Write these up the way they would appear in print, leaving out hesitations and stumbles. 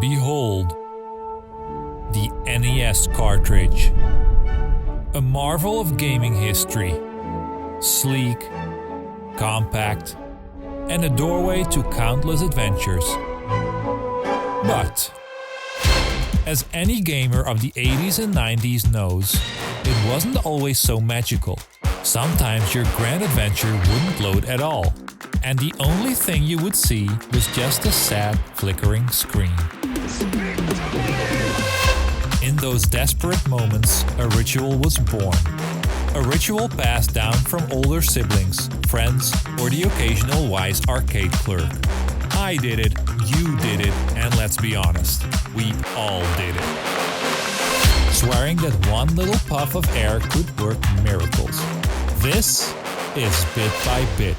Behold, the NES cartridge. A marvel of gaming history. Sleek, compact, and a doorway to countless adventures. But, as any gamer of the 80s and 90s knows, it wasn't always so magical. Sometimes your grand adventure wouldn't load at all, and the only thing you would see was just a sad, flickering screen. In those desperate moments, a ritual was born. A ritual passed down from older siblings, friends, or the occasional wise arcade clerk. I did it, you did it, and let's be honest, we all did it. Swearing that one little puff of air could work miracles. This is Bit by Bit.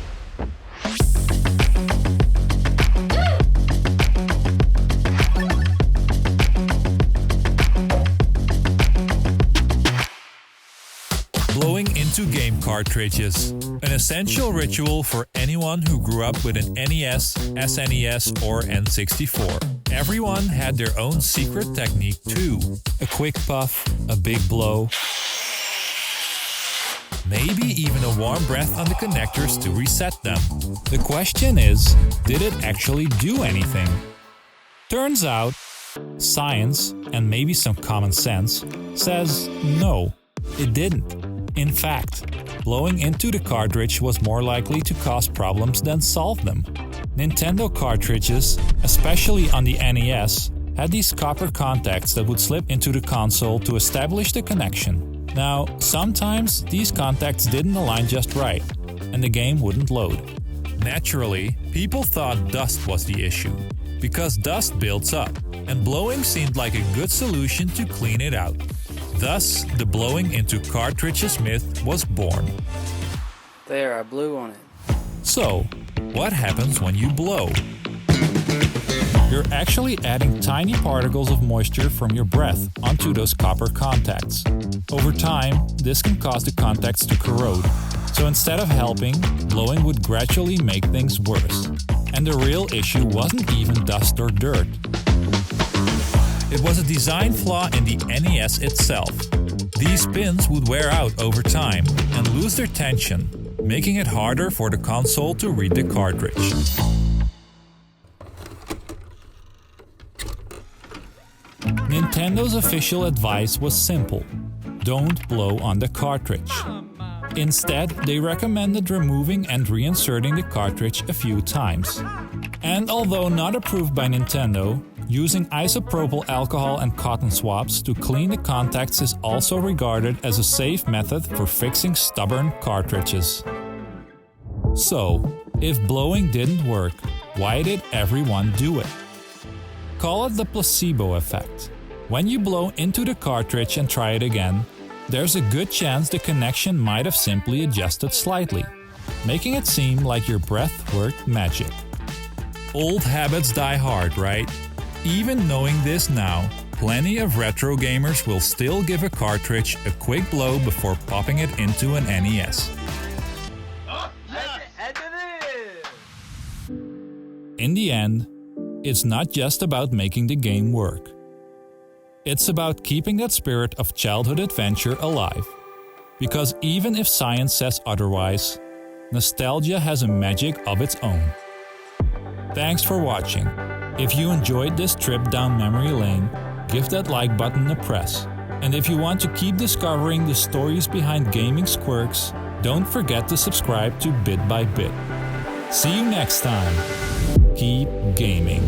Blowing into game cartridges, an essential ritual for anyone who grew up with an NES, SNES, or N64. Everyone had their own secret technique too. A quick puff, a big blow, maybe even a warm breath on the connectors to reset them. The question is, did it actually do anything? Turns out, science, and maybe some common sense, says no, it didn't. In fact, blowing into the cartridge was more likely to cause problems than solve them. Nintendo cartridges, especially on the NES, had these copper contacts that would slip into the console to establish the connection. Now, sometimes these contacts didn't align just right, and the game wouldn't load. Naturally, people thought dust was the issue, because dust builds up, and blowing seemed like a good solution to clean it out. Thus, the blowing into cartridges myth was born. There, I blew on it. So, what happens when you blow? You're actually adding tiny particles of moisture from your breath onto those copper contacts. Over time, this can cause the contacts to corrode. So instead of helping, blowing would gradually make things worse. And the real issue wasn't even dust or dirt. It was a design flaw in the NES itself. These pins would wear out over time and lose their tension, making it harder for the console to read the cartridge. Nintendo's official advice was simple: don't blow on the cartridge. Instead, they recommended removing and reinserting the cartridge a few times. And although not approved by Nintendo, using isopropyl alcohol and cotton swabs to clean the contacts is also regarded as a safe method for fixing stubborn cartridges. So, if blowing didn't work, why did everyone do it? Call it the placebo effect. When you blow into the cartridge and try it again, there's a good chance the connection might have simply adjusted slightly, making it seem like your breath worked magic. Old habits die hard, right? Even knowing this now, plenty of retro gamers will still give a cartridge a quick blow before popping it into an NES. In the end, it's not just about making the game work. It's about keeping that spirit of childhood adventure alive. Because even if science says otherwise, nostalgia has a magic of its own. Thanks for watching. If you enjoyed this trip down memory lane, give that like button a press. And if you want to keep discovering the stories behind gaming's quirks, don't forget to subscribe to Bit by Bit. See you next time. Keep gaming.